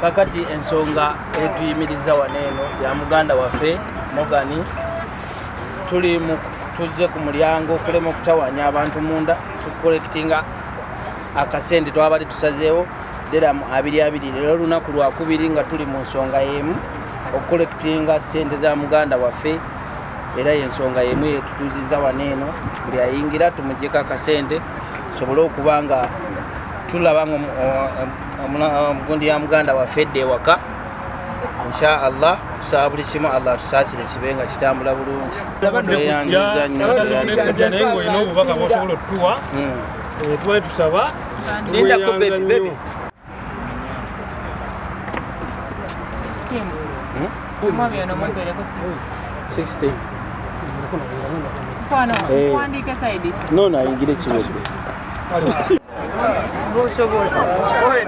Kakati ensonga etuyimiriza waneeno ya muganda waffe Mogani tuzze ku mulyango okulema okutawanya abantu munda tukolekitinga akasente twabali tusazeewo deramu 2 lero lunaku lwakubiri nga tuli mu nsonga yemu okukolekitinga sente za muganda waffe era ensonga yemu yetutuziza waneeno buli ayingira tumuggyeko akasente sobole okuba nga tulaba nga omugundi ya muganda waffe edda ewaka insha Allah tusaba buli kimu Allah tusaasire kibe nga kitambula bulungi tweyanjiza nnyo naye ng'olina obubaka bw'osobola otuwa twali tusaba lindako bebi Mwami ono mwembereko 60 kwano kuandike saidi no ayingire kiwedde Go ahead.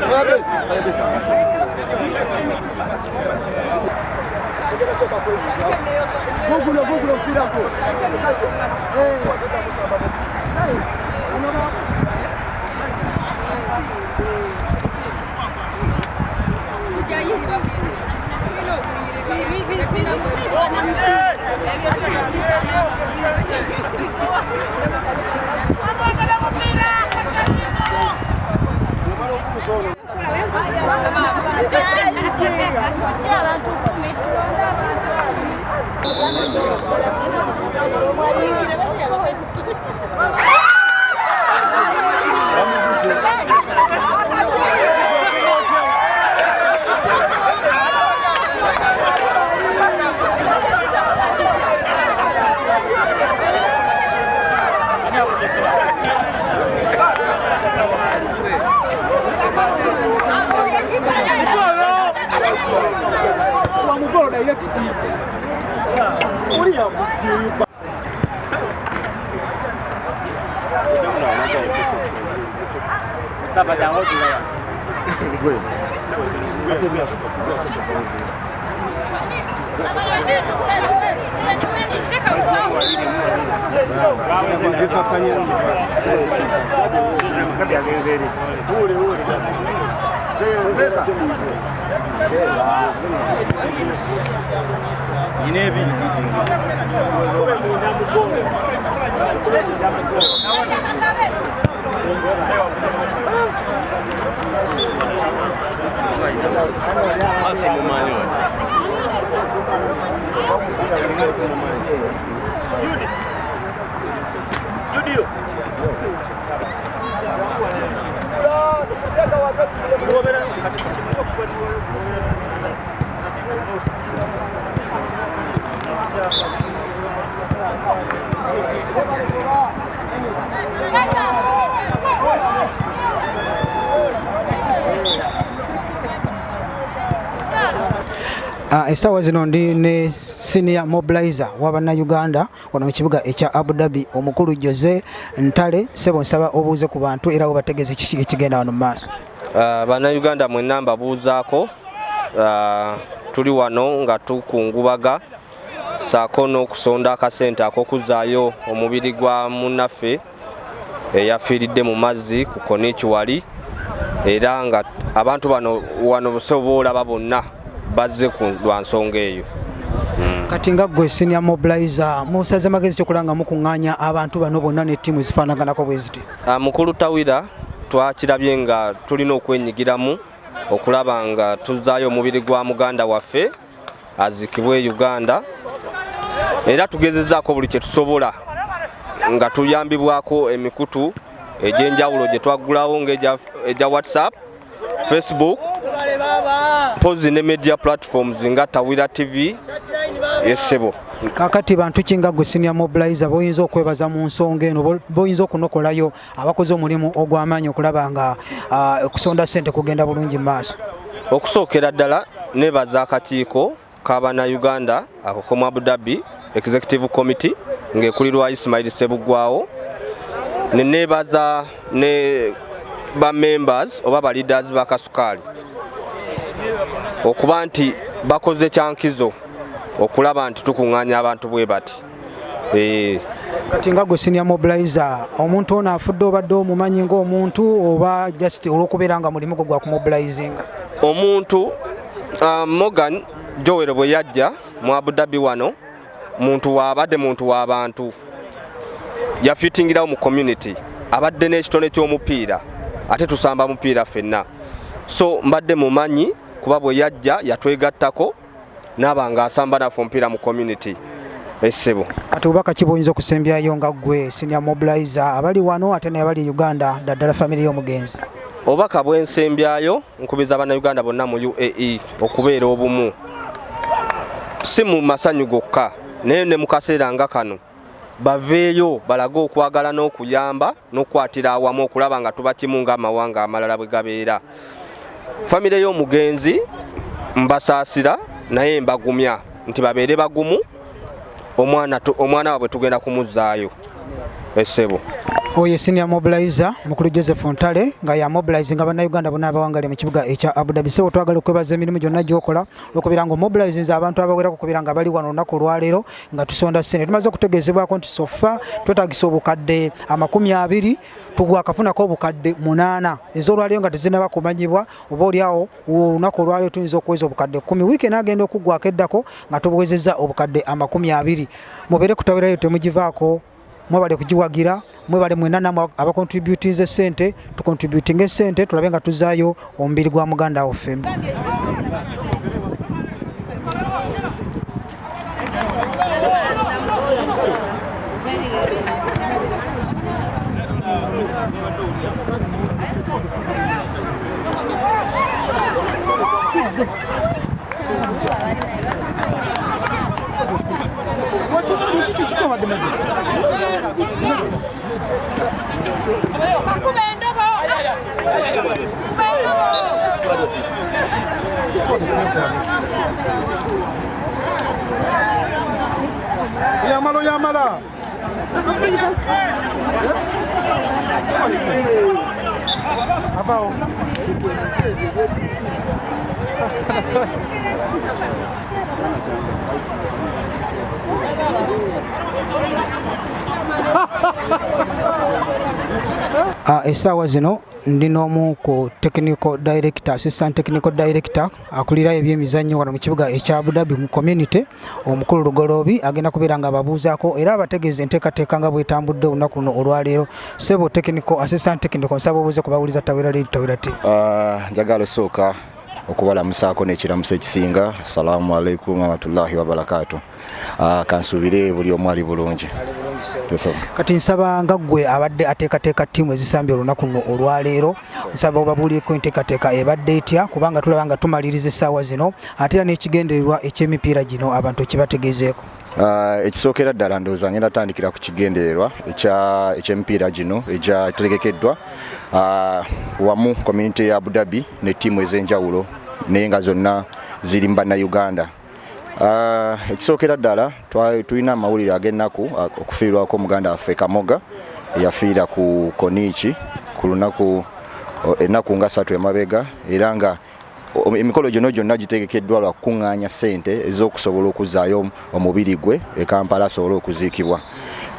Fire base. Google mpira hapo. Stava da oggi Essaawa zino ndi ne senior mobilizer wa Bana Uganda wano mu kibuga ekya Abu Dhabi omukulu Jose Ntale sebo nsaba obuuze ku bantu era obategeze kiki ekigenda wano mu maaso. Bana Uganda mwenna mbabuuzaako tuli wano nga tukungubaga saako n'okusonda akasente ak'okuzaayo omubiri gwa munnaffe eyafiiridde mu mazzi ku Konichi wali era nga abantu bano wano busobola bonna bazze ku lwa nsonga eyo. Kati nga gwe senior mobilizer musaze magezi kyokulanga mukuŋŋaanya abantu bano bonna ne ttiimu zifaanaganako bwe ziti. Mukulu Tawira twakirabye nga tulina okwenyigiramu okulaba nga tuzaayo omubiri gwa muganda waffe azikibwe Uganda era tugezezzaako buli kye tusobola nga tuyambibwako emikutu egy'enjawulo gye twaggulawo ng'egya WhatsApp, Facebook, mpozi ne media platforms nga Tawira TV esebo kakati bantu kinga gwe senior mobilizer boyinza okwebaza mu nsonga eno boyinza okunokolayo abakoze omulimu ogw'amaanyi okulaba nga okusonda ssente kugenda bulungi mu maaso. Okusookera ddala nebaza akakiiko ka Bana Uganda ako mu Abu Dhabi Executive Committee ng'ekulirwa Ismail Sebuggwawo, ne nebaza ne ba members oba ba leaders ba Kasukaali okuba nti bakoze kyankizo okulaba nti tukuŋŋaanya abantu bwe bati. Kati nga gwe senior mobilizer omuntu ono afudde obadde omumanyi ng'omuntu oba just olw'okubeera nga mulimu gwe gwa kumobilizinga? Omuntu Morgan Joel bwe yajja mu Abu Dhabi wano abadde muntu w'abantu, yafitingirawo mu community, abadde n'ekitone ky'omupiira, ate tusamba mupiira ffenna, so mbadde mumanyi kuba bwe yajja yatwegattako n'aba ng'asamba naffe omupiira mu community. Essebo ate obubaka ki bw'oyinza okusembyayo nga gwe senior mobilizer abali wano ate n'abali Uganda ddala famire y'omugenzi? Obubaka bw'ensembyayo nkubiza Bannayuganda bonna mu UAE okubeera obumu, si mu masanyu gokka naye ne mu kaseera nga kano baveeyo balage okwagala n'okuyamba n'okukwatira awamu okulaba nga tuba kimu ng'amawanga amalala bwe gabeera. Famire y'omugenzi mbasaasira naye mbagumya nti babeere bagumu, omwana waabwe tugenda kumuzzaayo. Essebo oyo senior mobilizer mukulu Joseph Ntale nga ya mobilizinga Bannayuganda bonna abawangale mu kibuga ekya Abu Dhabi. Sebo twagala okwebaza emirimu gyonna gy'okola okubeera nga mobilizinze abantu abawerako okubeera nga bali wano olunaku olwaleero nga tusonda ssente. Tumaze okutegeezebwako nti sofa twetagisa obukadde 20 tugwakafunako obukadde 8 ez'olwaleero nga tezinnaba kumanyibwa, oba oliawo olunaku olwaleero tuyinza okuweza obukadde 10. Wiiki enaagenda okuggwako eddako nga tubuwezezza obukadde 20. Mubeere kutawerayo temugivaako, mwebale kugiwagira, mwebale mwena namwe abakontributinze ssente, tukontributinge ssente tulabe nga tuzaayo omubiri gwa muganda waffe. Yamala. Abao. Essaawa zino ndi n'omu ku technical director, assistant technical director akulira ebyemizannyo wano mu kibuga ekya Abu Dhabi mu community, omukulu Lugoloobi agenda kubeera nga ababuuzaako era abategeeza enteekateeka nga bwetambudde olunaku luno olwaleero. Sebo technical assistant technical nsaba obuuze ku bawuliza Tawera Leedi Tawera T. Njagala osooka okubalamusaako n'ekiramuso ekisinga. Assalaamu alaikum warahmatullahi wabarakatuh. Kansuubire buli omu ali bulungi. Kati nsaba nga ggwe abadde ateekateeka ttiimu ezisambye olunaku luno olwaleero, nsaba obabuulieko enteekateeka ebadde etya, kubanga tulaba nga tumaliriza essaawa zino ate era n'ekigendererwa eky'emipiira gino abantu kibategeezeeko. Ekisookera ddala ndowooza ngenda tandikira ku kigendererwa eky'emipiira gino egyategekeddwa wamu community ya Abu Dhabi ne ttiimu ez'enjawulo naye nga zonna ziri mu Bannayuganda. Ekisookera ddala tulina amawulire ag'ennaku okufiirwako muganda waffe Kamoga eyafiira ku Konichi ku lunaku ennaku nga 3 emabega, era nga emikolo gyonna gitegekeddwa lwa kukuŋŋaanya ssente ez'okusobola okuzaayo omubiri gwe e Kampala asobole okuziikibwa.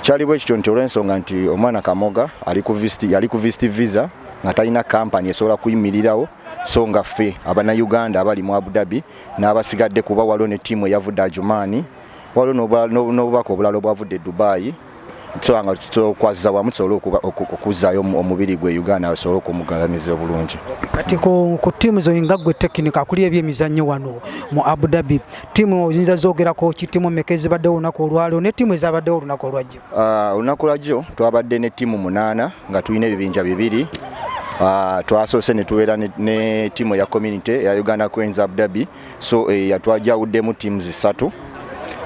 Kyali bwe kityo nti olw'ensonga nti omwana Kamoga yali ku visit visa nga talina kampani esobola kuyimirirawo, so nga ffe Abannayuganda abali mu Abu Dhabi n'abasigadde, kuba waliwo ne ttiimu eyavudde Ajumaani, waliwo n'obubaka obulala obwavudde Dubai, so nga tukwazza wamu tusobole okuzaayo omubiri gwe Uganda asobole okumugalamiza obulungi. Kati ku ttiimu zo nga ggwe tekinika akuli ebyemizannyo wano mu Abu Dhabi, ttiimu oyinza zoogerako ki ttiimu mmeka ezibaddewo olunaku olwaleero ne ttiimu ezabaddewo olunaku olwajjo? Olunaku lwajjo twabadde ne ttiimu 8 nga tulina ebibinja 2. Twasoose ne tubeera ne ttiimu ya community ya Uganda Queens Abu Dhabi, so yatwajawuddemu ttiimu 3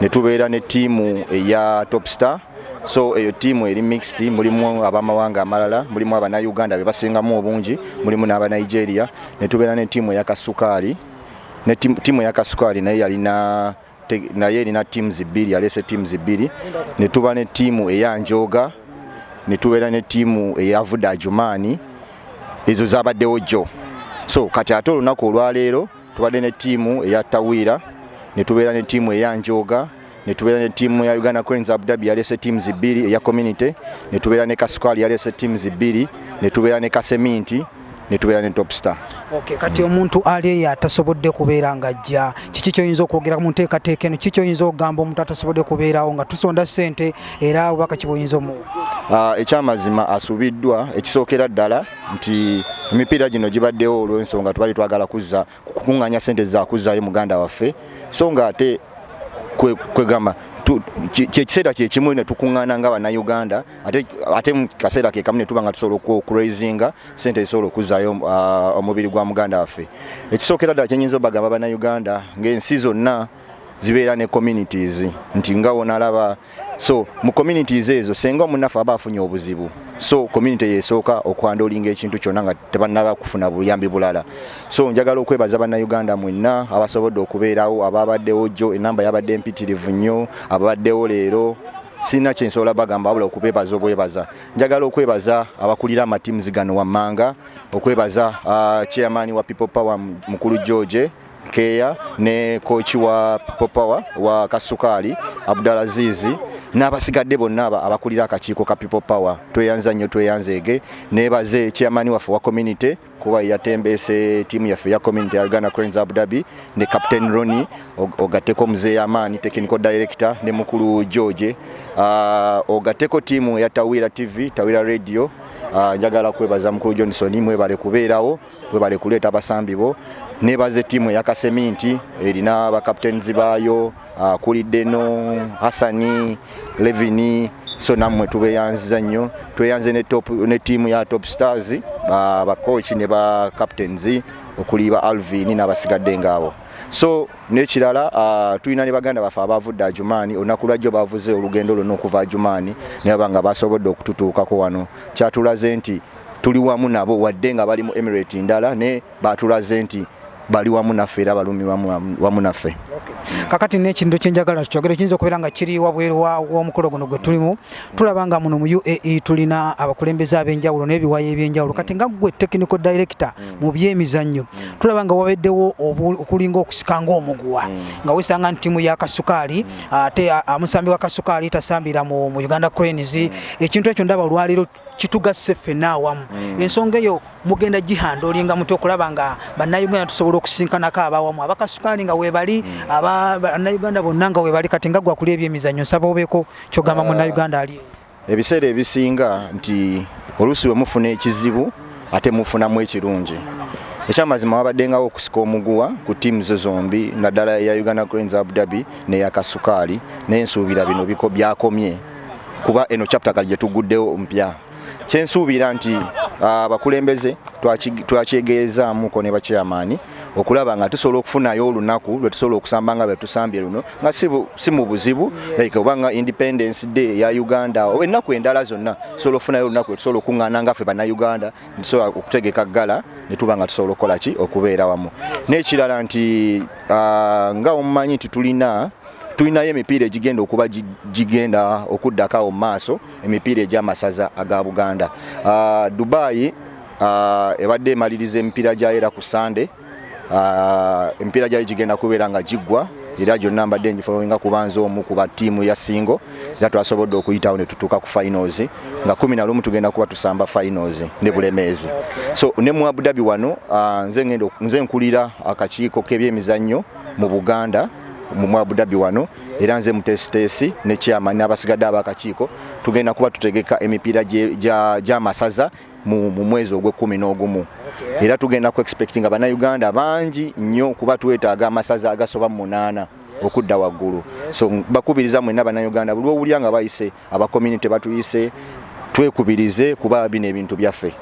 ne tubeera ne ttiimu eya Top Star. So eyo ttiimu eri mixed, mulimu abamawanga amalala, mulimu abannayuganda be basingamu obungi, mulimu n'abanigeria. Ne tubeera ne ttiimu eya Kasukaali, ne ttiimu eya Kasukaali naye erina teams bbiri, yaleese teams bbiri. Ne tuba ne ttiimu eya Njoga, ne tubeera ne ttiimu eya Vuda Ajumaani, ezo zabaddewo jjo. So kati ate olunaku olwaleero tubadde ne ttiimu eya Tawiira, ne tubeera ne ttiimu eya Njoga, ne tubeera ne ttiimu ya Uganda Cranes Abu Dhabi yaleese teams bbiri eya community, ne tubeera ne Kasukaali yaleese teams bbiri, ne tubeera ne Kaseminti, ne tubeera ne Top Star. Okay, kati omuntu ali atasobodde kubeera ng'ajja, kiki ky'oyinza okwogera mu nteekateeka eno, kiki ky'oyinza okugamba omuntu atasobodde kubeerawo nga tusonda ssente era obubaka ki bw'oyinza omuwa? Ekyamazima asuubiddwa ekisookera ddala nti emipiira gino gibaddewo olw'ensonga tubali twagala kukuŋŋaanya ssente zakuzaayo muganda waffe, so nga ate kwegamba kyekiseera kyekimu ne tukuŋŋaana nga bannayuganda ate mu kaseera ke kamu ne tuba nga tusobola okuraisinga ssente ezisobola okuzaayo omubiri gwa muganda waffe. Ekisookera ddala kyenyinza obagamba bannayuganda ng'ensi zonna zibeera ne communities nti nga wonalaba, so mu communities ezo senga omunnaffe aba afunye obuzibu, so community yesooka okwandolinga ekintu kyonna nga tebannaba kufuna buyambi bulala. So njagala okwebaza bannayuganda mwenna abasobodde okubeerawo, ababaddewo jjo, enamba yabadde empitirivu nnyo, ababaddewo leero, sina kyensobola bagamba wabula okubeebaza obwebaza. Njagala okwebaza abakulira amatiimuzi gano wammanga, okwebaza chairman wa People Power mukulu George Keya ne coach wa People Power wa Kasukaali Abdulaziz n'abasigadde bonna abakulira akakiiko ka People Power. Tweyanza nnyo, tweyanzeege. Nebaze chairman waffe wa community kuba yatembeese tiimu yaffe ya community ya Uganda Cranes Abu Dhabi ne Captain Ronnie ogatteko Muzeeyi Amaani technical director ne mukulu George, ogatteko tiimu ya Tawiira TV, Tawiira Radio. Njagala kwebaza mukulu Johnson, mwebale kubeerawo, mwebale kuleeta abasambi bo. Nebaze tiimu ya Kaseminti erina bakaptains baayo, kulidde no Hassani Levini, so nammwe tubeyanziza nnyo. Tweyanze ne tiimu ya Top Stars, bacoach ne bakaptains okuli ba Alvin n'abasigadde ngaabo. So n'ekirala tulina ne baganda baffe abavudde Ajumaani, olunaku lwajjo bavuze olugendo luno okuva Ajumaani naye banga basobodde okututuukako wano. Kyatulaze nti tuli wamu nabo wadde nga bali mu Emirate ndala, ne batulaze nti bali wamu naffe era balumi wamu naffe. Kakati n'ekintu kyenjagala tukyogere kiyinza okubeera nga kiri wabweru w'omukolo guno gwe tulimu. Tulaba nga muno mu UAE tulina abakulembeze ab'enjawulo n'ebiwayi eby'enjawulo. Kati nga gwe technical director mu by'emizannyo, tulaba nga wabeddewo okulinga okusikanga omuguwa nga wesanga nti ttiimu ya Kasukaali ate amusambi wa Kasukaali tasambira mu Uganda Cranes. Ekintu ekyo ndaba olwaleero kitugasse ffenna awamu. Ensonga eyo mugenda gihandoolinga muti okulaba nga bannayuganda tusobola okusinkanako abawamu, abakasukaali nga weebali, bannayuganda bonna nga weebali. Kati nga gwakuli ebyemizannyo nsaba obeeko kyogamba munnayuganda ali. Ebiseera ebisinga nti oluusi bwe mufuna ekizibu ate mufunamu ekirungi. Ekyamazima wabaddengawo okusika omuguwa ku ttiimu zo zombi, naddala eya Uganda Cranes Abu Dhabi n'eya Kasukaali, n'ensuubira bino byakomye kuba eno chapter kali gye tuguddewo mpya. Kyensuubira nti abakulembeze twakyegeezaamuko ne bachairman okulaba nga tusobola okufunayo olunaku lwe tusobola okusamba nga bwe tusambye luno nga si mu buzibu, like obanga Independence Day ya Uganda oba ennaku endala zonna tusobola okufunayo olunaku lwe tusobola okuŋŋaana nga ffe bannayuganda, tusobola okutegeka ggala ne tuba nga tusobola okukola ki okubeera wamu. N'ekirala nti nga omumanyi nti tulinayo emipiira egigenda okuba gigenda okuddako mu maaso, emipiira egy'amasaza aga Buganda. Dubai ebadde emaliriza emipiira gyayo era ku Sunday, emipiira gyayo gigenda kubeera nga giggwa era gyonna mbadde ngifollowinga kubanza omu ku battiimu ya singo era twasobodde okuyitawo ne tutuuka ku finals nga 11 tugenda kuba tusamba finals ne Bulemeezi. So ne mu Abu Dhabi wano nze nkulira akakiiko k'ebyemizannyo mu Buganda mu Abu Dhabi wano era nze mutesitesi ne chairman n'abasigadde abakakiiko tugenda kuba tutegeka emipiira gy'amasaza mu mwezi ogw'e11 era tugenda ku expectinga bannayuganda bangi nnyo kuba twetaaga amasaza agasoba mu 8 okudda waggulu. So bakubiriza mwenna bannayuganda buli owulira nga bayise aba community batuyise twekubirize kuba bino ebintu byaffe.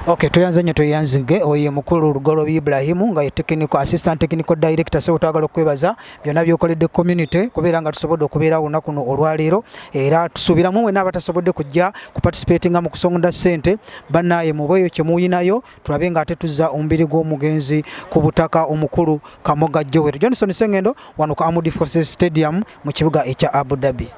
Okay, tuyanze nnyo tuyanzige oye mukulu Lugolo Ibrahimu nga ye technical assistant technical director so twagala okwebaza byonna byokoledde community kubeera nga tusobodde okubeera olunaku luno olwaleero era tusuubiramu mwe n'abatasobodde kujja kuparticipatinga mu kusonda ssente bannaye mu bweyo kye muyinayo tulabe nga ate tuzza omubiri gw'omugenzi ku butaka omukulu Kamoga Joel Johnson Sengendo wano ku Amudi Forces Stadium mu kibuga ekya Abu Dhabi.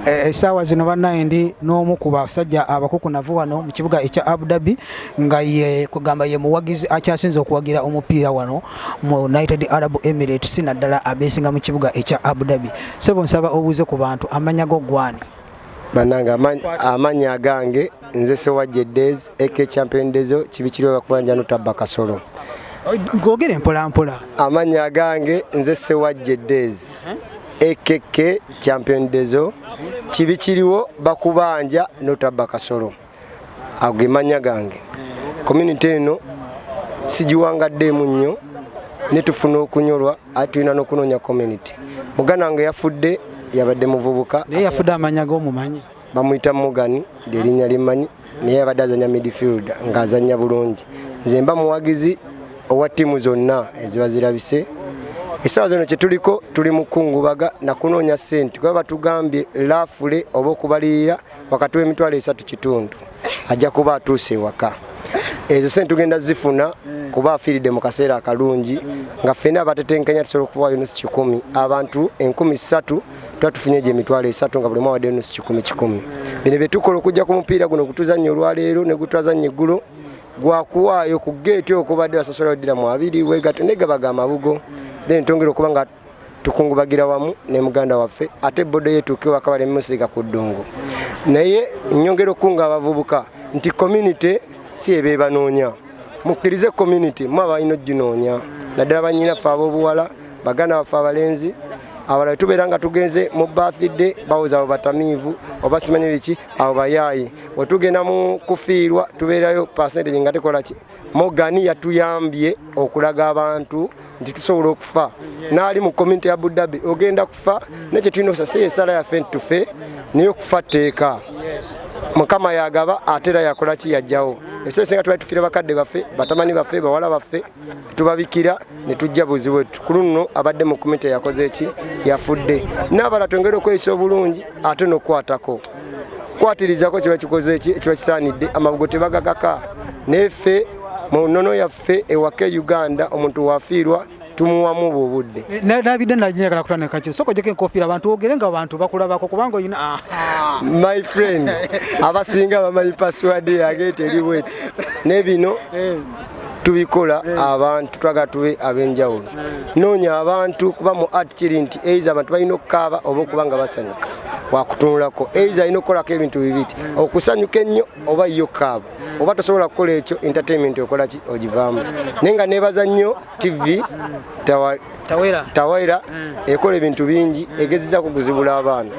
Essaawa zino bannaye ndi n'omu ku basajja abakukunavu wano mu kibuga ekya Abu Dhabi nga ye kugamba ye muwagizi akyasinze okuwagira omupiira wano mu United Arab Emirates naddala abeesinga mu kibuga ekya Abu Dhabi. Sebo nsaba obuuze ku bantu amanya go gwani. Bananga amanya gange nze Sewajje Days AK Champion Dezo kibikirwa kubanja notabba kasolo. Ngogere mpola mpola. Amanya gange nze Sewajje Days AKK Champion Dezo kibikiriwo bakubanja notabba kasolo. Agemanya gange. Community eno sijiwangadde munnyo netufuna okunyolwa atulina n'okunonya community. Mugana wange yafudde yabadde muvubuka. Naye yafudde amanya g'omumanyi. Bamuyita Mugani ly'erinnya limanyi naye yabadde azanya midfield ng'azanya bulungi. Nze mba muwagizi owa ttiimu zonna eziba zirabise. Essaawa zino kye tuliko tuli mu kungubaga na kunoonya ssente kuba batugambye laafule oba okubalirira wakati w'emitwalo 3.5 ajja kuba atuuse ewaka. Ezo ssente tugenda zifuna kuba afiiridde mu kaseera akalungi nga ffenna abatetenkanya tusobola okufaayo nusu 10 abantu 13,000 tuba tufunye gye emitwalo 3 nga buli mwe awadde nusu 10. Bino bye tukola okujja ku mupiira guno gutuzannya olwaleero ne gutwazannya eggulo gwakuwaayo ku geeti okubadde basasola ddira mu 2 wegato ne gabaga amabugo then tongera okuba nga tukungubagira wamu ne muganda waffe ate bodo yetuuke waka bali musiga ku ddungu. Naye nnyongera okunga abavubuka nti community si ebe banoonya. Mukkirize community mwaba ino ginoonya naddala banyina ffe ab'obuwala baganda baffe abalenzi abalala tubeera nga tugenze mu birthday bawoza abo batamiivu oba simanyi biki abo bayaayi bwe tugenda mu kufiirwa tubeerayo percentage nga tekola ki. Mogani yatuyambye okulaga abantu nti tusobola okufa n'ali mu community ya Abu Dhabi ogenda kufa nekye tulina okusasa esala yaffe ntufe naye okufa tteeka Mukama yagaba atera yakola ki yajjawo. Ebiseera ebisinga tuba tufiira bakadde baffe batamani baffe bawala baffe tubabikira ne tujja buzibu wetu. Ku luno abadde mu community yakoze ki yafudde n'abala twongera okweyisa obulungi ate n'okukwatako kwatirizako kiba kikoze ki kiba kisaanidde amabugo tebagagaka neffe mu nnono yaffe ewaka Uganda omuntu wafiirwa tumuwamu obudde. Nabidde najagala kutana kachyo soko jeke nkofira abantu ogere nga abantu bakulabako kubanga oyina my friend abasinga bamanyi password yage teri wet nebino tubikola abantu twaga tuwe abenjawulo noonya abantu kuba mu art chirinti eiza abantu balina okkaaba oba okubanga basanyuka wakutunulako eiza alina okukolako ebintu bibiri okusanyuka ennyo oba yo kkaaba oba tosobola kukola ekyo entertainment okola ki ogivaamu naye nga neebaza nnyo TV Tawera ekola ebintu bingi egeziza kuguzibula abaana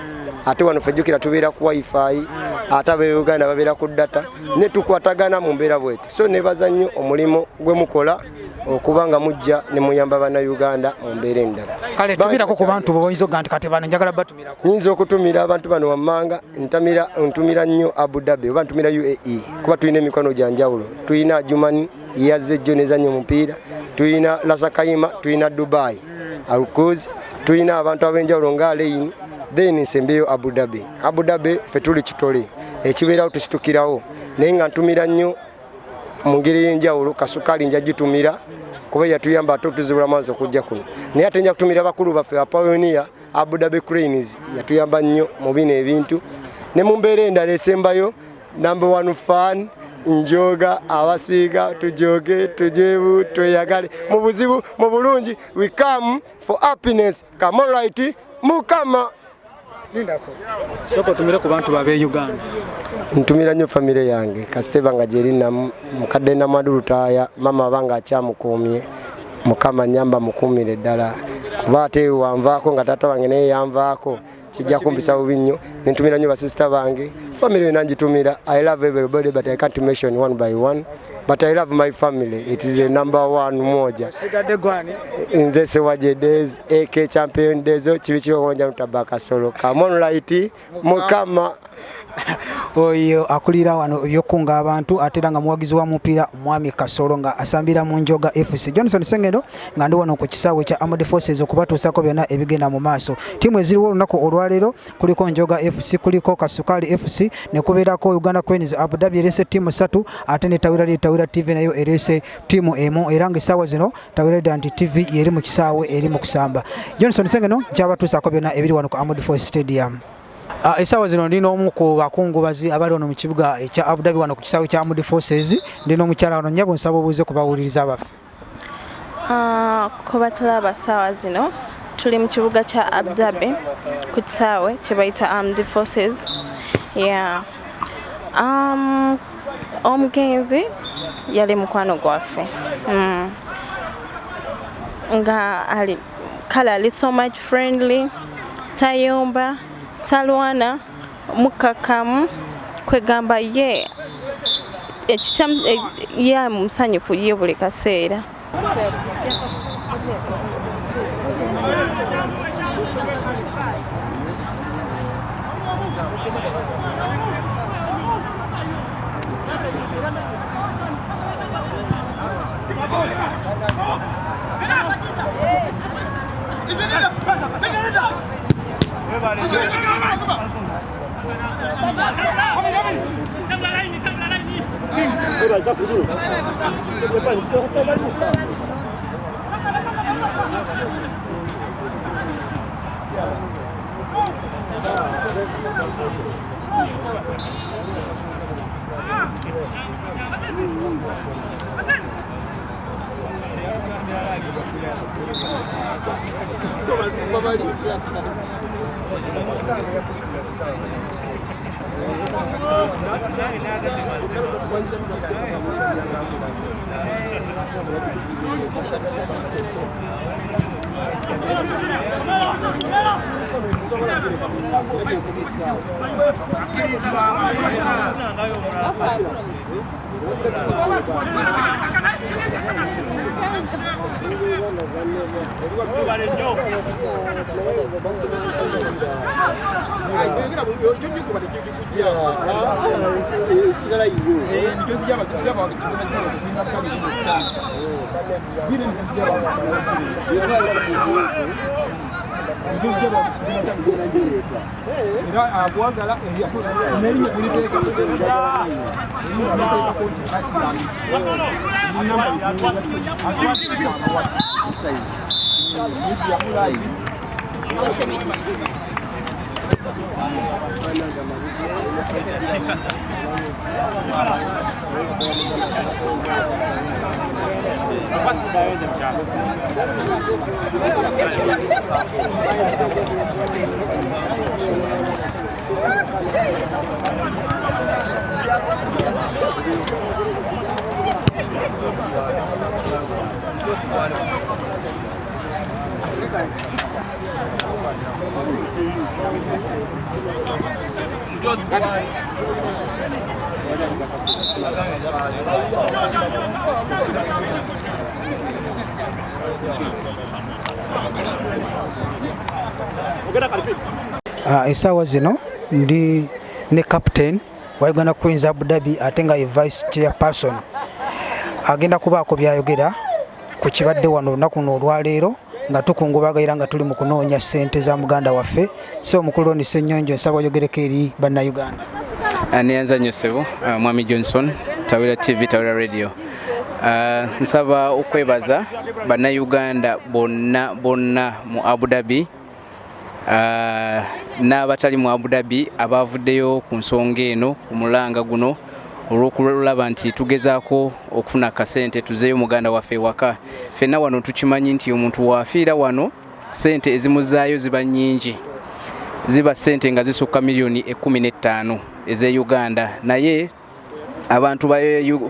ate wano fejjukira tubeera ku wifi ate ab'Uganda babeera ku data ne tukwatagana mu mbeera bwete so neebaza nnyo omulimo gwe mukola okubanga mujja ne muyamba bana Uganda mu mbeera endala. Kale tumirako ku bantu boyinza ganti kati bana njagala batumirako. Nyinza okutumira abantu bano wammanga ntumira nnyo Abu Dhabi oba ntumira UAE kuba tulina emikono gya njawulo. Tulina Jumani yazze jjo nezannya omupiira, tulina Lasakaima, tulina Dubai Alcuz, tulina abantu ab'enjawulo nga Alain then nsembeyo Abu Dhabi. Abu Dhabi ffe tuli kitole ekibeerawo tusitukirawo naye nga ntumira nnyo mu ngeri y'enjawulo kasukali nja gitumira kuba yatuyamba ate otuzibula maazi okujja kuno naye ate nja kutumira bakulu baffe bapawoniya Abu Dhabi Cranes yatuyamba nnyo mu bino ebintu ne mu mbeera endala esembayo number 1 fan njoga abasiiga tujoge tujebu tweyagale mu buzibu mu bulungi we come for happiness come on right Mukama Nindako. Soko tumire ku bantu babe Uganda. Ntumira nnyo family yange kasiteba nga jerina mukadde na madulutaya mama banga akyamukumye Mukama nyamba mukumire ddala kuba ate wanvaako nga tata wange naye yanvaako kijja kumpisa bubi ntumira nnyo basista bange family nangitumira. I love everybody but I can't mention one by one but I love my family. It is the number 1 moja. Sigade gwani. Nze Sewajje Days AK Champion Dezo kibikiro konja mutabaka solo. Come on right Mukama. oyo akulira wano ebyokunga abantu ate era nga muwagizi wa mupiira Mwami Kasolo nga asambira mu Njoga FC. Johnson Sengendo nga ndi wano ku kisaawe kya Armed Forces okubatuusako byonna ebigenda mu maaso. Ttiimu eziriwo olunaku olwaleero kuliko Njoga FC, kuliko Kasukali FC, ne kubeerako Uganda Queens. Abu Dhabi erese ttiimu 3 ate ne Tawira TV nayo erese ttiimu emu, era ng'essaawa zino Tawira TV yeri mu kisaawe eri mu kusamba. Johnson Sengendo kyabatuusako byonna ebiri wano ku Armed Forces Stadium. Essaawa zino ndina omu ku bakungubazi abali wano mu kibuga ekya Abu Dhabi wano ku kisaawe kya Armed Forces. Ndina omukyala wano nnyabo nsaba obuuze ku bawuliriza abaffe. Kuba tulaba ssaawa zino tuli mu kibuga kya Abu Dhabi ku kisaawe kye bayita Armed Forces. Omugenzi yali mukwano gwaffe nga ali so much friendly, tayomba, talwana, mukakamu, kwegamba ye musanyufu ye buli kaseera. Essaawa zino ndi ne captain wa Uganda Queens Abu Dhabi ate nga ye vice chairperson agenda kubaako byayogera ku kibadde wano olunaku luno olwaleero nga tukungubaga era nga tuli mu kunoonya ssente za muganda waffe. So omukulu ni Ssennyonjo nsaba oyogereko eri bannayuganda. Nianza Nyosebo, Mwami Johnson, Tawira TV, Tawira Radio. Nsaba okwebaza bannayuganda bonna mu Abu Dhabi n'abatali mu Abu Dhabi abavuddeyo ku nsonga eno ku mulanga guno olw'okulaba nti tugezaako okufuna akasente tuzeeyo muganda waffe ewaka. Ffenna wano tukimanyi nti omuntu waafiira wano sente ezimuzaayo ziba nnyingi, ziba sente nga zisukka miliyoni 15 eze Uganda. Naye abantu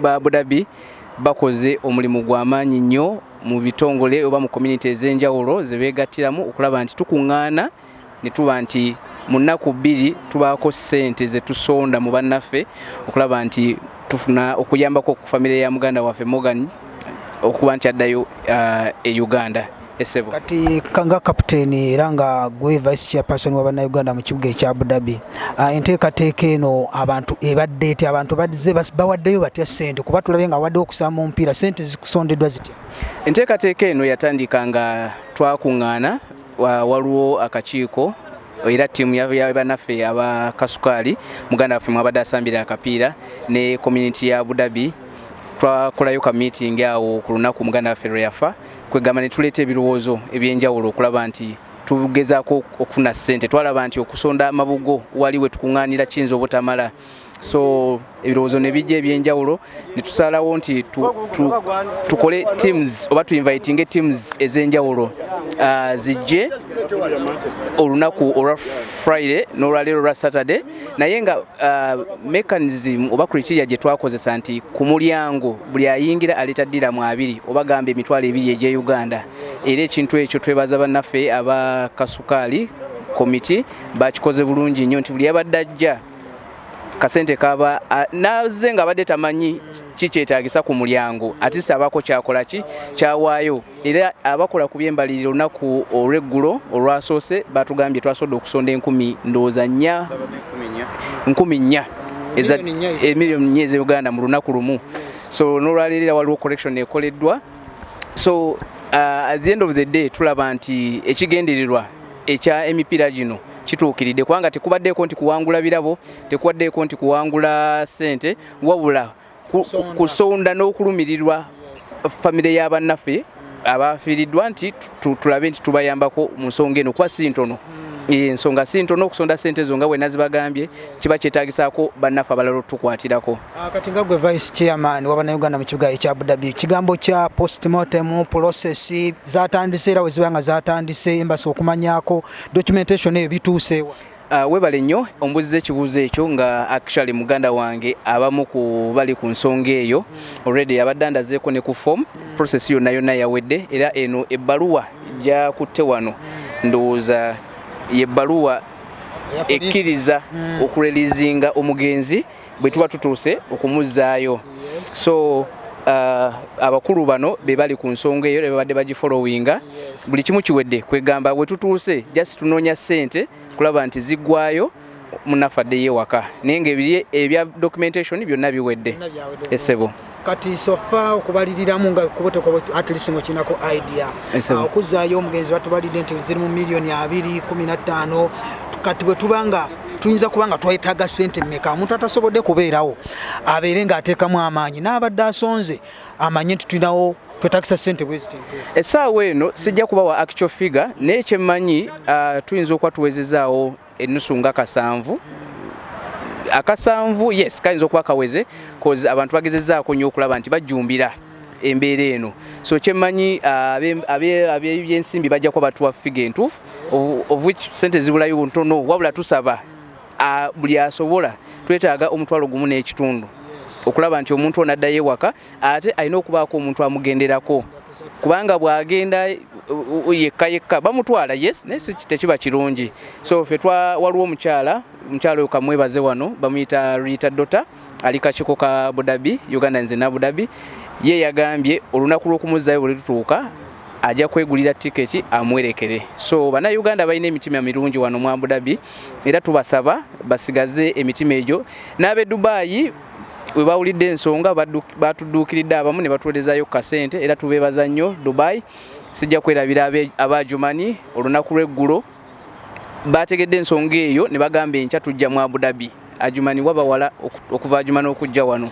ba Abu Dhabi bakoze omulimu gw'amaanyi nnyo mu bitongole oba mu community ez'enjawulo ze beegattiramu okulaba nti tukuŋŋaana ne tuba nti mu nnaku 2 tubaako ssente ze tusonda mu bannaffe okulaba nti tufuna okuyambako ku famire ya muganda waffe Morgan okuba nti addayo e Uganda. Esebo. Kati kanga captain era nga gwe vice chairperson wa Bannayuganda mu kibuga ekya Abu Dhabi. Enteekateeka eno abantu ebadde eti abantu badze bawaddeyo batya ssente kuba tulabye nga wadde okusamba omupiira ssente zikusondeddwa zitya? Enteekateeka eno yatandika nga twakuŋŋaana waliwo akakiiko era ttiimu ya bannaffe abakasukaali muganda waffe mwabadde asambira akapiira ne community ya Abu Dhabi twakolayo ka meeting awo ku lunaku muganda waffe lwe yafa kwegamba ne tuleeta ebirowoozo ebyenjawulo okulaba nti tugezaako okufuna ssente twalaba nti okusonda amabugo wali we tukuŋŋaanira kiyinza obutamala so ebirowoozo ne bijja ebyenjawulo ne tusalawo nti tukole teams oba tuinvitinge teams ez'enjawulo zijje olunaku olwa Friday n'olwaleero olwa Saturday naye nga mechanism oba criteria gye twakozesa nti ku mulyango buli ayingira aleeta ddiramu 2 oba gamba emitwalo 2 egye Uganda era ekintu ekyo twebaza bannaffe abakasukaali komiti bakikoze bulungi nnyo nti buli abadde ajja kasente kaba naze nga badde tamanyi kikyetaagisa ku mulyango ati sabako kyakola ki kyawaayo era abakola ku byembaliriro olunaku olw'eggulo olwasoose batugambye twasodde okusonda 10 ndowooza 4 emiliyoni 4 eza Uganda mu lunaku lumu so n'olwaleerera waliwo collection ekoleddwa so at the end of the day tulaba nti ekigendererwa ekya emipiira gino kituukiridde kubanga tekubaddeeko nti kuwangula birabo tekubaddeeko nti kuwangula ssente wabula kusonda n'okulumirirwa famire y'abannaffe abafiiriddwa nti tulabe nti tubayambako mu nsonga eno kuba si ntono ensonga si ntono okusonda ssente zo nga bwe nazibagambye kiba kyetaagisaako bannaffe abalala otukwatirako. Kati nga gwe vice chairman wa Bannayuganda mu kibuga ekya Abu Dhabi kigambo kya postmortem process zatandise era we ziba nga zatandise embasi okumanyaako documentation eyo bituuseewa? Webale nnyo ombuziza ekibuuzo ekyo nga actually muganda wange abamu ku bali ku nsonga eyo already abadde andazeeko ne ku form process yonna yawedde era eno ebbaluwa gyakutte wano ndowooza yebbaluwa ekkiriza okurelizinga omugenzi bwe tuba tutuuse okumuzzaayo so abakulu bano be bali ku nsonga eyo babadde bagifollowinga buli kimu kiwedde kwegamba bwe tutuuse just tunoonya ssente kulaba nti ziggwayo munaffe addeyo ewaka naye nga ebya documentation byonna biwedde essebo. Kati sofa okubaliriramu nga kubotoka at least ngokinako idea okuzzaayo omugenzi batubalidde nti ziri mu miliyoni 215 kati bwe tubanga tuyinza kubanga twetaaga ssente mmeka omuntu atasobodde kubeerawo abeere ng'ateekamu amaanyi n'abadde asonze amanye nti tulinawo twetagisa ssente bweziti. Essaawa eno sijja kubawa actual figure naye kyemmanyi tuyinza okuba tuwezezaawo ennusu nga 7 akasanvu yes kayinza okuba kaweze cause abantu bagezezzaako nnyo okulaba nti bajjumbira embeera eno so kyemmanyi ab'ebyensimbi bajja kuba batuwa figure entuufu of which ssente zibulayo ntono wabula tusaba buli asobola twetaaga omutwalo gumu n'ekitundu okulaba nti omuntu ono addayo ewaka ate alina okubaako omuntu amugenderako kubanga bw'agenda yekka bamutwala yes naye tekiba kirungi so ffe waliwo omukyala oyo kamwebaze wano bamuyita Rita Dota ali kakiiko ka Abu Dhabi Uganda nze ne Abu Dhabi ye yagambye olunaku lw'okumuzzaayo bwe lutuuka ajja kwegulira tiketi amwerekere so Bannayuganda balina emitima mirungi wano mu Abu Dhabi era tubasaba basigaze emitima egyo n'ab'e Dubai we bawulidde ensonga batudduukiridde abamu ne batuweerezaayo kasente era tubeebaza nnyo Dubai sijja kwerabira abajumani olunaku lw'eggulo bategedde ensonga eyo ne bagamba enkya tujja mu Abu Dhabi ajumani wabawala okuva ajumani okujja wano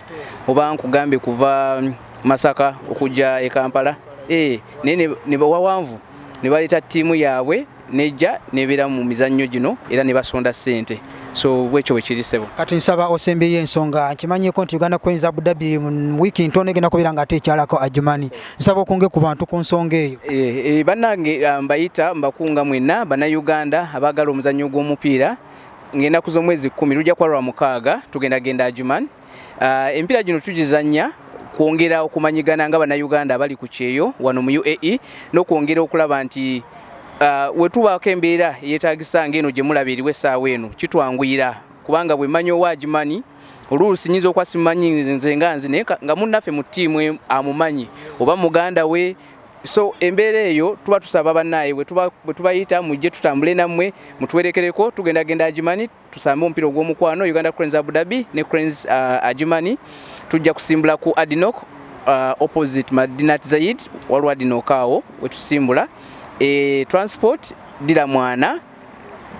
oba nkugambe kuva Masaka okujja e Kampala naye ne bawawanvu ne baleeta ttiimu yaabwe nejja nebeera mu mizannyo gino era ne basonda ssente so bwekyo bwe kiri ssebo. Kati nsaba osembeyo ensonga nkimanyiiko nti Uganda Cranes Abu Dhabi wiiki ntono egenda kubeera nga ate ekyalako ajumani nsaba okunge ku bantu ku nsonga eyo. Bannange mbayita mbakunga mwenna Bannayuganda abaagala omuzannyo gw'omupiira ng'ennaku z'omwezi 10 lujja kuba lwa 6 tugendagenda ajumani empiira gino tugizannya kwongera okumanyigana nga Bannayuganda abali ku kyeyo wano mu UAE n'okwongera okulaba nti wetubaako embeera yeetaagisa ng'eno gye mulaba eriwo essaawa eno kitwanguyira kubanga bwe mmanyi owaagimani oluusi nyinza okuba simumanyi nze nga nze naye nga munnaffe mu ttiimu amumanyi oba muganda we so embeera eyo tuba tusaba bannaye bwe tubayita mujje tutambule nammwe mutuwerekereko tugenda agimani tusambe omupiira ogw'omukwano Uganda Cranes Abu Dhabi ne Cranes agimani tujja kusimbula ku Adinok opposite Madinat Zaid waliwo Adinok awo we tusimbula transport dira mwana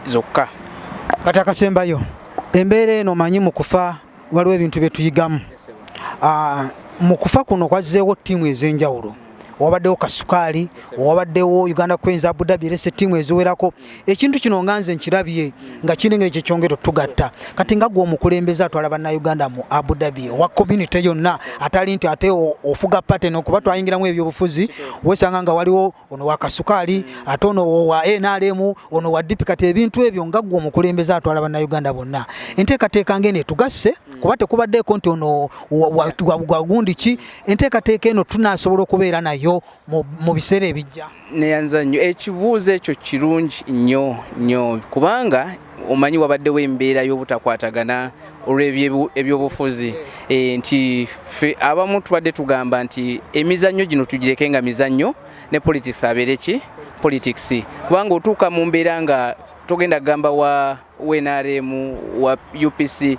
zokka kati akasembayo embeera eno manyi mu kufa waliwo ebintu bye tuyigamu mu kufa kuno kwazzeewo ttiimu ez'enjawulo wabaddewo Kasukaali wabaddewo Uganda Cranes Abu Dhabi erese ttiimu eziwerako ekintu kino nga nze nkirabye nga kinengere kyekyongero tugatta kati nga gwe omukulembeze atwala bannayuganda mu Abu Dhabi wa community yonna atali nti ate ofuga pattern okuba twayingiramu ebyobufuzi wesanga nga waliwo ono wa Kasukaali ate ono wa NRM ono wa DP kati ebintu ebyo nga gwe omukulembeze atwala bannayuganda bonna enteekateeka ngene tugasse kuba tekubaddeeko nti ono wagundi ki enteekateeka eno tunaasobola okubeera nayo mu biseera ebijja neyanza nnyo ekibuuzo ekyo kirungi nnyo kubanga omanyi wabaddewo embeera y'obutakwatagana olw'ebyobufuzi nti abamu tubadde tugamba nti emizannyo gino tugireke nga mizannyo ne politics abeere ki politics kubanga otuuka mu mbeera nga togenda kugamba wa NRM wa UPC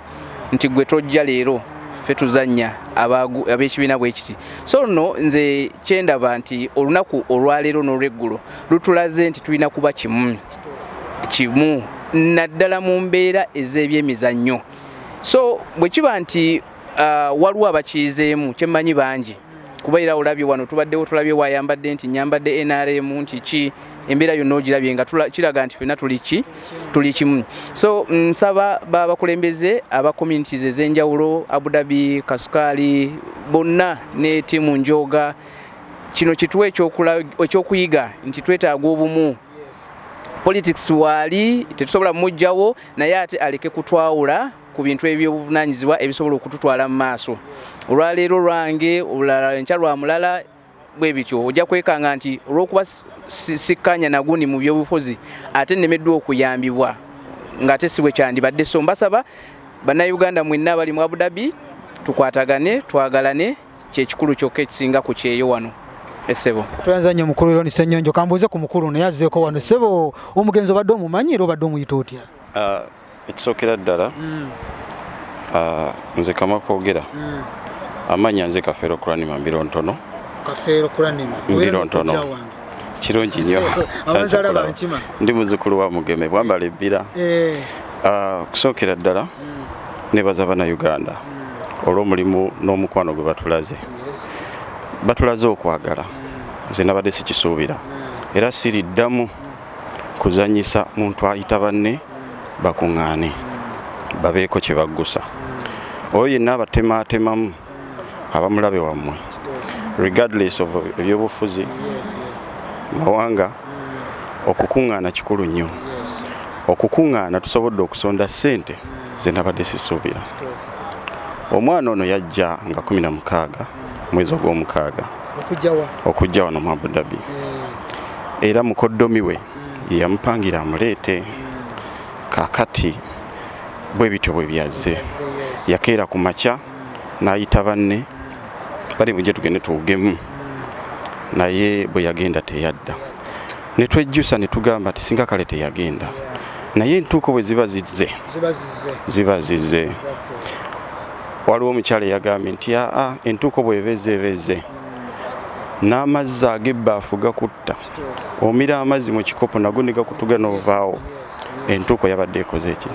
nti gwe tojja leero ffe tuzannya ab'ekibiina bwe kiti so nno nze kyendaba nti olunaku olwaleero n'olweggulo lutulaze nti tulina kuba kimu naddala mu mbeera ez'ebyemizannyo so bwe kiba nti waliwo abakiyizeemu kyemmanyi bangi kuba era olabye wano tulabye wayambadde nti nyambadde NRM nti ki embeera yonna ogirabye nga kiraga nti ffenna tuli kimu so nsaba babakulembeze aba communities ez'enjawulo Abu Dhabi Kasukaali bonna ne ttiimu Njoga kino kituwe ekyokuyiga nti twetaaga obumu politics waali tetusobola mujjawo naye ate aleke kutwawula ku bintu ebyobuvunaanyizibwa ebisobola okututwala mu maaso olwaleero lwange olulala enkya lwa mulala bwe bityo ojja kwekanga nti olw'okuba sikkanya nagundi mu byobufuzi ate nnemeddwa okuyambibwa ng'ate si bwe kyandibadde so mbasaba bannayuganda mwenna abali mu Abu Dhabi tukwatagane twagalane kyekikulu kyokka ekisinga ku kyeyo wano essebo twanza nnyo mukulu Ron Ssenyonjo kambuuze ku mukulu naye azzeeko wano ssebo omugenzi obadde omumanyi era obadde omuyita otya ekisookera ddala nze Kamakogera amanya nze Kafeero Kulanima mbiro ntono Kafeero Kulanima mbiro ntono kirungi nnyo ndi muzukulu wa Mugeme bwambala ebbira okusookera ddala nebaza bannayuganda olw'omulimu n'omukwano gwe batulaze okwagala nze nabadde sikisuubira era siriddamu kuzanyisa muntu ayita banne bakuŋŋaane babeeko kye baggusa oyo yenna abatematemamu abamulabe wammwe regardless of ebyobufuzi mawanga okukuŋŋaana kikulu nnyo okukuŋŋaana tusobodde okusonda ssente ze nabadde sisuubira omwana ono yajja nga 16 mwezi ogw'omukaaga okujja wano mu Abu Dhabi era mukoddomi we yamupangira amuleete kakati bwe bityo bwe byazze yakeera ku makya n'ayita banne bali mujje tugende tuwugemu naye bwe yagenda teyadda ne twejjusa ne tugamba ti singa kale teyagenda naye entuuko bwe ziba zizze waliwo omukyala yagambye nti entuuko bwebeze n'amazzi ag'ebbaafu gakutta omira amazzi mu kikopo nago ne gakutuga n'ovaawo entuuko yabadde ekoze eki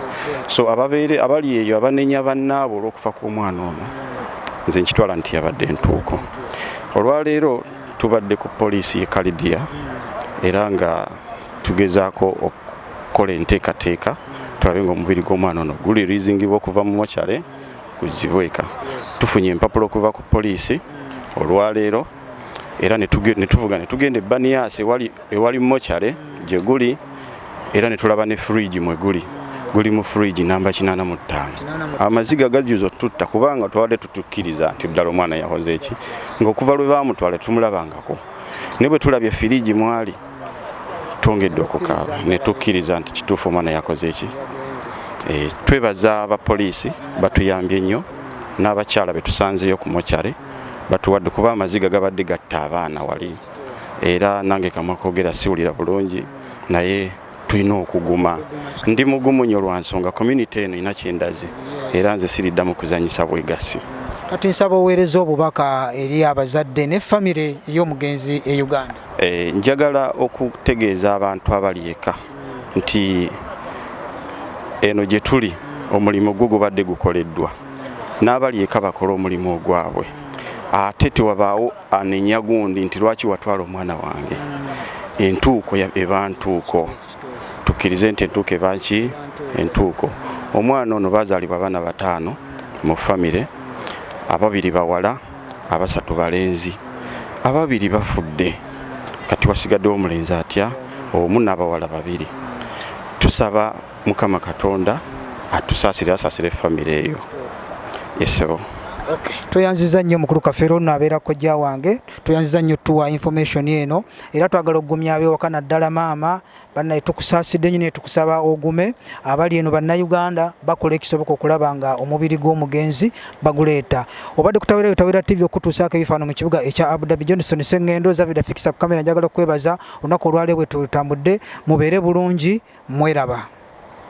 so abali eyo abanenya bannaabo olw'okufa kw'omwana ono nze nkitwala nti yabadde entuuko olwaleero tubadde ku poliisi ye Kalidia era nga tugezaako okukola enteekateeka tulabe ng'omubiri gw'omwana ono guli rizingibwa okuva mu mokyale guzibweka tufunye empapula okuva ku poliisi olwaleero era ne tuvuga ne tugenda Banias ewali mokyale gye guli era ne tulaba ne fridge mwe guli mu fridge namba 85 amaziga gajuzo tutta kubanga twade tutukkiriza nti ddala omwana yahoze eki ng'okuva lwe baamutwala tumulabangako ne bwe tulabye fridge mwali twongedde okukaaba ne tukkiriza nti kituufu omwana yakoze eki twebaza abapoliisi batuyambye nnyo n'abakyala be tusanzeyo ku mokyale batuwadde kuba amaziga gabadde gatta abaana wali era nange kamakogera siwulira bulungi naye tulina okuguma ndi mugumu nnyo lwa nsonga community eno ina kyendaze era nze siriddamu kuzanyisa bwegasi. Kati nsaba oweereza obubaka eri abazadde ne famire ey'omugenzi e Uganda. Njagala okutegeeza abantu abali eka nti eno gye tuli omulimu gwo gubadde gukoleddwa n'abali eka bakola omulimu ogwabwe ate tewabaawo anenya gundi nti lwaki watwala omwana wange. Entuuko eba ntuuko, tukkirize nti entuuko eba ki entuuko. Omwana ono bazaalibwa abaana 5 mu famire, 2 bawala, 3 balenzi, 2 bafudde, kati wasigaddewo omulenzi atya omu n'abawala 2. Tusaba Mukama Katonda atusaasire asaasire famire eyo. Yesebo. Tuyanziza nnyo mukulu Kafeero ono abeera kojja wange, tuyanziza nnyo tuwa information eno era twagala ogumya abewaka naddala maama bannaye tukusaasidde nnyo ne tukusaba ogume abali eno bannayuganda bakola ekisoboka okulaba nga omubiri gw'omugenzi baguleeta. Obadde kutawera TV okutuusaako ebifaananyi mu kibuga ekya Abu Dhabi. Johnson Sengendo Zavida Fikisa ku kamera njagala okwebaza olunaku olwaleero bwe tutambudde mubeere bulungi mweraba.